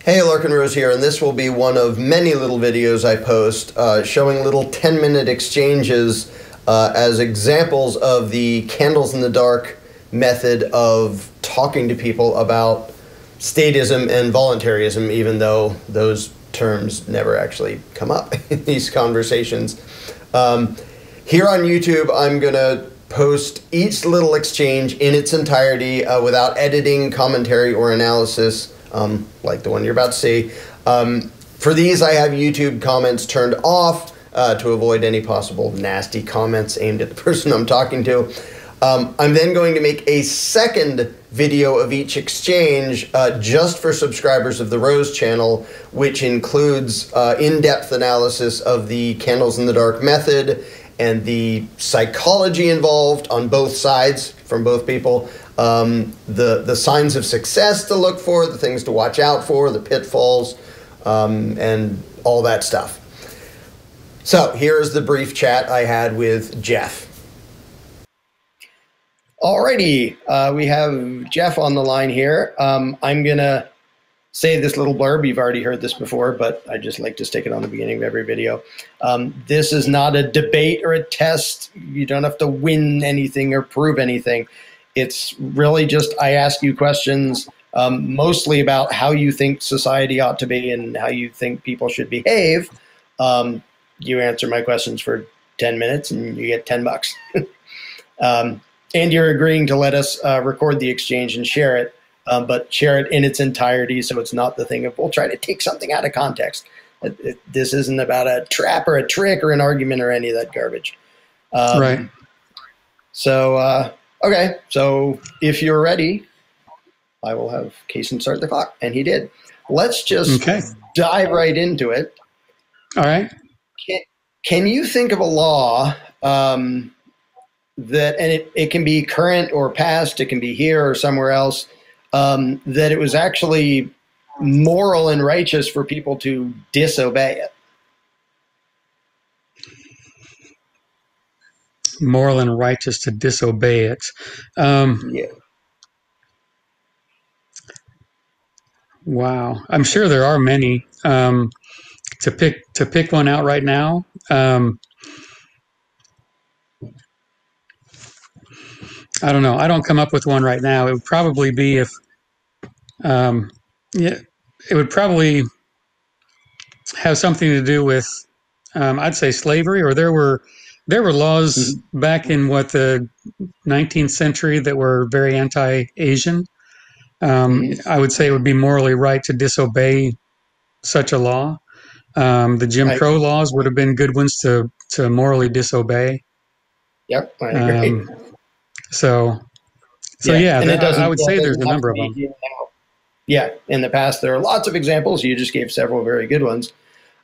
Hey, Lark and Rose here, and this will be one of many little videos I post showing little 10-minute exchanges as examples of the candles in the dark method of talking to people about statism and voluntarism, even though those terms never actually come up in these conversations. Here on YouTube, I'm going to post each little exchange in its entirety without editing, commentary, or analysis. Like the one you're about to see. For these, I have YouTube comments turned off to avoid any possible nasty comments aimed at the person I'm talking to. I'm then going to make a second video of each exchange just for subscribers of the Rose channel, which includes in-depth analysis of the candles in the dark method and the psychology involved on both sides from both people. The signs of success to look for, the things to watch out for, the pitfalls, and all that stuff. So here's the brief chat I had with Jeff. Alrighty, we have Jeff on the line here. I'm going to say this little blurb. You've already heard this before, but I just like to stick it on the beginning of every video. This is not a debate or a test. You don't have to win anything or prove anything. It's really just I ask you questions mostly about how you think society ought to be and how you think people should behave. You answer my questions for 10 minutes and you get 10 bucks. And you're agreeing to let us record the exchange and share it, but share it in its entirety so it's not the thing of we'll try to take something out of context. This isn't about a trap or a trick or an argument or any of that garbage. Right. So, okay, so if you're ready, I will have Kason start the clock. And he did. Let's just dive right into it. All right. Can you think of a law that, and it can be current or past, it can be here or somewhere else, that it was actually moral and righteous for people to disobey it? Moral and righteous to disobey it. Yeah. Wow. I'm sure there are many. To pick one out right now, I don't know. I don't come up with one right now. It would probably be if, it would probably have something to do with, I'd say slavery, or there were laws back in the 19th century that were very anti-Asian. I would say it would be morally right to disobey such a law. The Jim Crow laws would have been good ones to morally disobey. Yep, I agree. So yeah, I would say there's a number of them. Yeah, in the past there are lots of examples. You just gave several very good ones.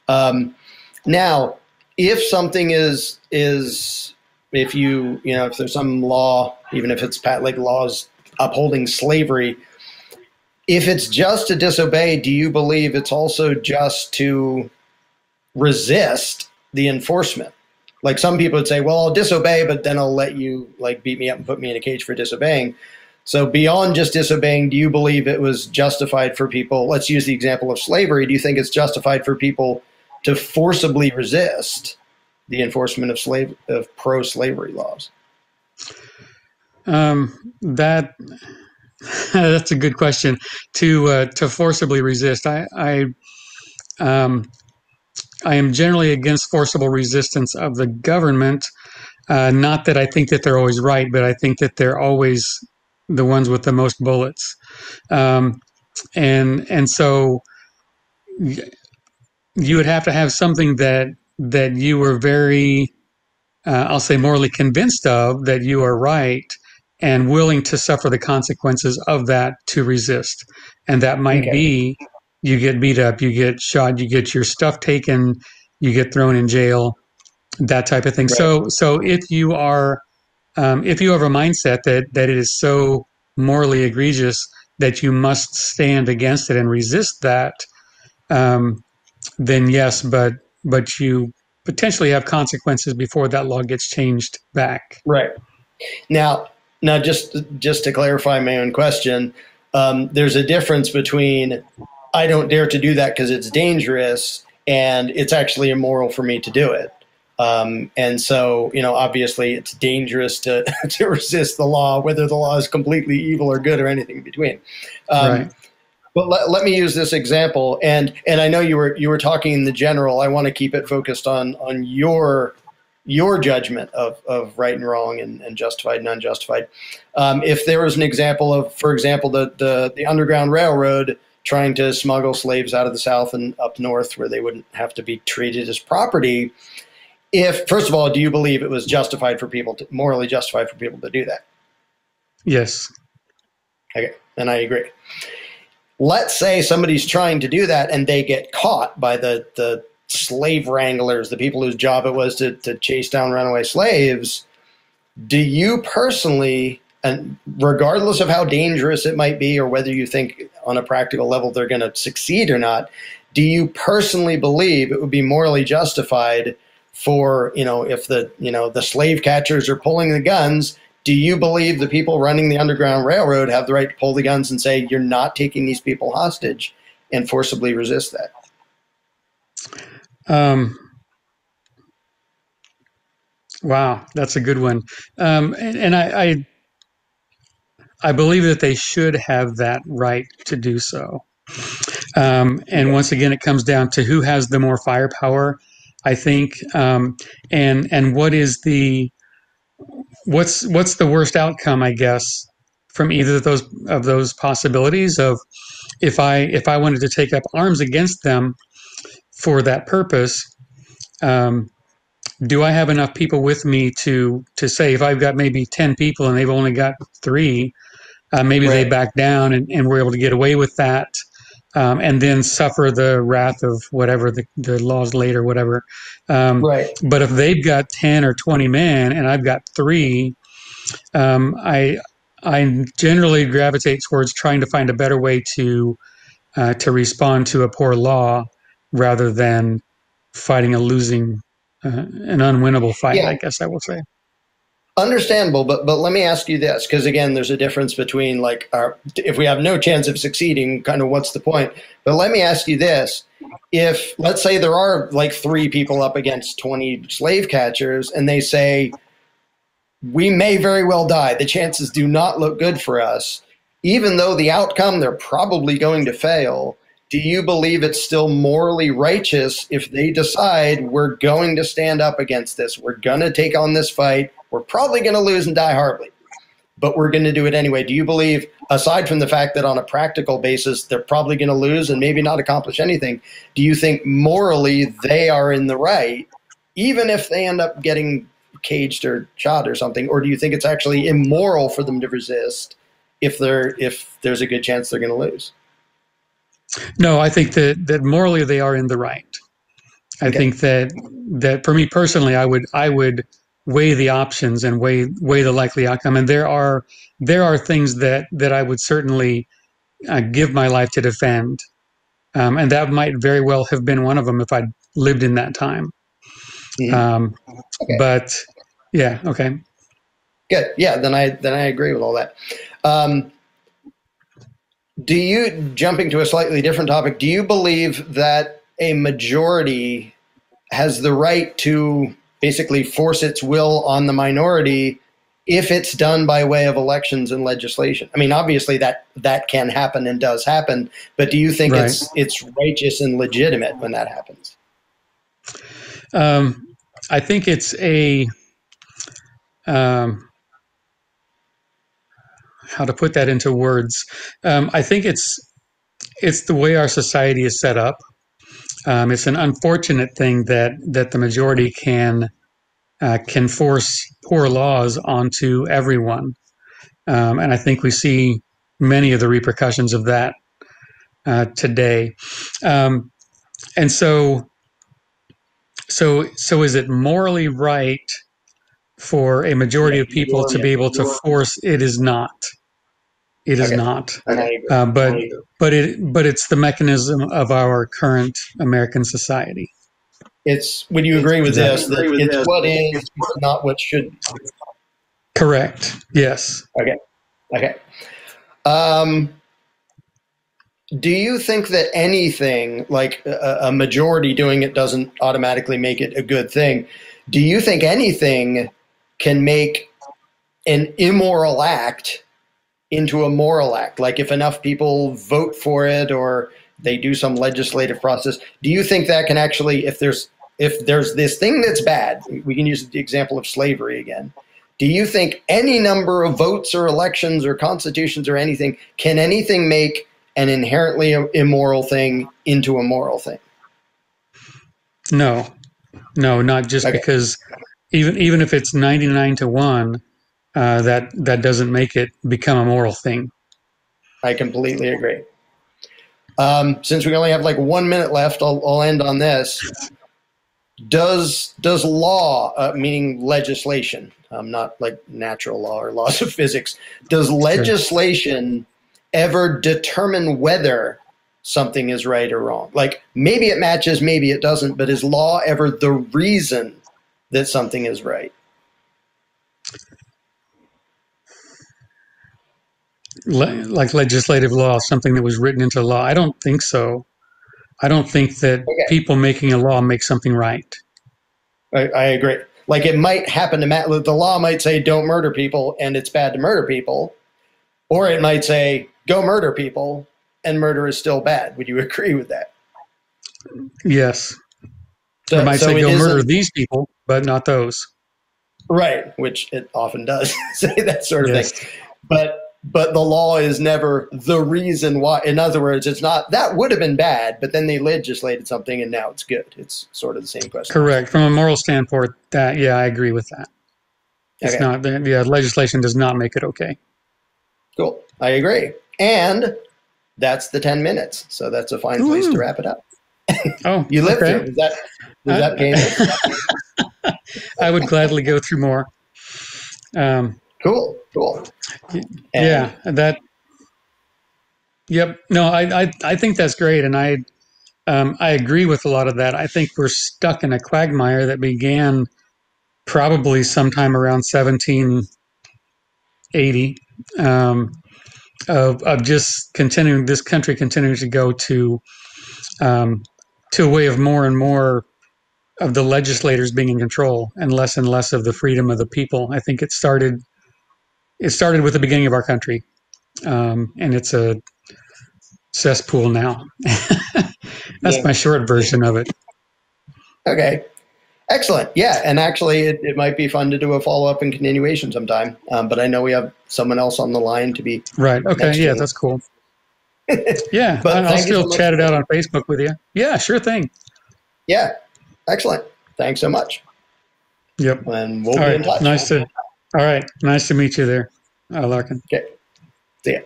Now, if something if there's some law, even if it's like laws upholding slavery, if it's just to disobey, do you believe it's also just to resist the enforcement? Like some people would say, well, I'll disobey, but then I'll let you like beat me up and put me in a cage for disobeying. So beyond just disobeying, do you believe it was justified for people? Let's use the example of slavery. Do you think it's justified for people to forcibly resist the enforcement of pro-slavery laws? That's a good question. To forcibly resist, I am generally against forcible resistance of the government. Not that I think that they're always right, but I think that they're always the ones with the most bullets. And so you would have to have something that you were very, I'll say morally convinced of, that you are right and willing to suffer the consequences of that to resist. And that might be you get beat up, you get shot, you get your stuff taken, you get thrown in jail, that type of thing. Right. So if you have a mindset that it is so morally egregious that you must stand against it and resist that, then yes, but you potentially have consequences before that law gets changed back. Right. Now just to clarify my own question, there's a difference between I don't dare to do that because it's dangerous and it's actually immoral for me to do it. And so, obviously it's dangerous to, to resist the law, whether the law is completely evil or good or anything in between. Right. But let me use this example, and I know you were talking in the general. I want to keep it focused on your judgment of right and wrong and justified and unjustified. If there was an example of, for example, the Underground Railroad trying to smuggle slaves out of the South and up north where they wouldn't have to be treated as property. First of all, do you believe it was morally justified for people to do that? Yes. Okay, then I agree. Let's say somebody's trying to do that and they get caught by the slave wranglers, the people whose job it was to chase down runaway slaves. Do you personally, and regardless of how dangerous it might be or whether you think on a practical level they're going to succeed or not, do you personally believe it would be morally justified for, if the slave catchers are pulling the guns, do you believe the people running the Underground Railroad have the right to pull the guns and say, you're not taking these people hostage, and forcibly resist that? Wow, that's a good one. And I believe that they should have that right to do so. And once again, it comes down to who has the more firepower, I think, and what's the worst outcome, I guess, from either of those possibilities. Of if I wanted to take up arms against them for that purpose, do I have enough people with me to say, if I've got maybe 10 people and they've only got 3, maybe they back down and we're able to get away with that, and then suffer the wrath of whatever the laws later, whatever. But if they've got 10 or 20 men and I've got 3, I generally gravitate towards trying to find a better way to respond to a poor law rather than fighting an unwinnable fight, I guess I will say. Understandable, but let me ask you this, because again, there's a difference between if we have no chance of succeeding, kind of what's the point? But let me ask you this: if let's say there are 3 people up against 20 slave catchers, and they say we may very well die, the chances do not look good for us, even though the outcome they're probably going to fail. Do you believe it's still morally righteous if they decide we're going to stand up against this? We're going to take on this fight. We're probably going to lose and die horribly, but we're going to do it anyway. Do you believe, aside from the fact that on a practical basis, they're probably going to lose and maybe not accomplish anything, do you think morally they are in the right, even if they end up getting caged or shot or something? Or do you think it's actually immoral for them to resist if there's a good chance they're going to lose? No, I think that morally they are in the right. I think that for me personally, I would weigh the options and weigh the likely outcome. And there are things that I would certainly give my life to defend, and that might very well have been one of them if I'd lived in that time. But yeah, okay, good, yeah. Then I agree with all that. Jumping to a slightly different topic, do you believe that a majority has the right to basically force its will on the minority if it's done by way of elections and legislation? I mean, obviously that can happen and does happen, but do you think it's righteous and legitimate when that happens? I think it's how to put that into words. I think it's the way our society is set up. It's an unfortunate thing that the majority can force poor laws onto everyone, and I think we see many of the repercussions of that today. And so is it morally right for a majority of people to be able to force? It is not. It is not. But it's the mechanism of our current American society. Would you agree with this? That it's what is, not what should be. Correct. Yes. Okay. Do you think that anything, like a majority doing it doesn't automatically make it a good thing? Do you think anything can make an immoral act into a moral act? Like if enough people vote for it or they do some legislative process, do you think that can actually, if there's this thing that's bad, we can use the example of slavery again. Do you think any number of votes or elections or constitutions or anything, can anything make an inherently immoral thing into a moral thing? No, not just because even if it's 99 to 1, that doesn't make it become a moral thing. I completely agree. Since we only have like 1 minute left, I'll end on this. Does law, meaning legislation, not like natural law or laws of physics, does legislation ever determine whether something is right or wrong? Like maybe it matches, maybe it doesn't, but is law ever the reason that something is right? Like legislative law, something that was written into law? I don't think so. I don't think that people making a law make something right. I agree. Like it might happen to the law might say don't murder people and it's bad to murder people, or it might say go murder people and murder is still bad. Would you agree with that? Yes. It might say go murder these people, but not those. Right, which it often does say that sort of thing. But the law is never the reason why. In other words, it's not that would have been bad, but then they legislated something and now it's good. It's sort of the same question. Correct. From a moral standpoint, I agree with that. It's not, legislation does not make it okay. Cool. I agree. And that's the 10 minutes. So that's a fine place to wrap it up. Oh, you lived through. Was that painful? I would gladly go through more. Cool. Yeah, Yep. No, I think that's great, and I agree with a lot of that. I think we're stuck in a quagmire that began probably sometime around 1780 of just continuing this country continuing to go to a way of more and more of the legislators being in control and less of the freedom of the people. I think it started with the beginning of our country, and it's a cesspool now. That's my short version of it. Okay. Excellent. Yeah. And actually, it might be fun to do a follow-up and continuation sometime. But I know we have someone else on the line to be. Right. Okay. Yeah, that's cool. Yeah. But I'll still chat it out on Facebook with you. Yeah, sure thing. Yeah. Excellent. Thanks so much. Yep. And we'll be in touch. All right. Nice to meet you there, Larkin. Okay. See ya.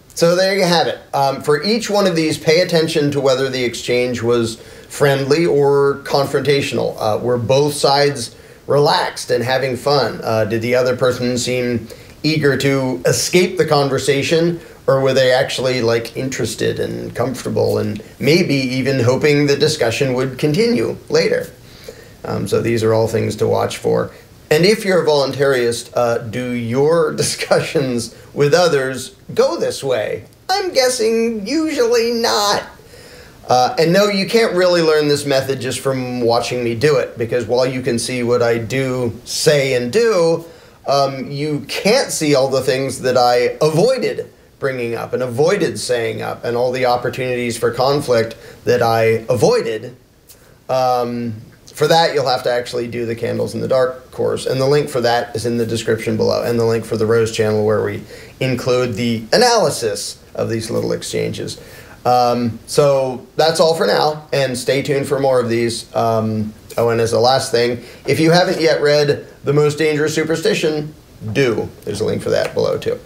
So there you have it. For each one of these, pay attention to whether the exchange was friendly or confrontational. Were both sides relaxed and having fun? Did the other person seem eager to escape the conversation, or were they actually like interested and comfortable and maybe even hoping the discussion would continue later? So these are all things to watch for. And if you're a voluntarist, do your discussions with others go this way? I'm guessing usually not. And no, you can't really learn this method just from watching me do it, because while you can see what I do, say, and do, you can't see all the things that I avoided bringing up and avoided saying up and all the opportunities for conflict that I avoided. For that, you'll have to actually do the Candles in the Dark course, and the link for that is in the description below, and the link for the Rose channel where we include the analysis of these little exchanges. So that's all for now, and stay tuned for more of these. Oh, and as a last thing, if you haven't yet read The Most Dangerous Superstition, do. There's a link for that below too.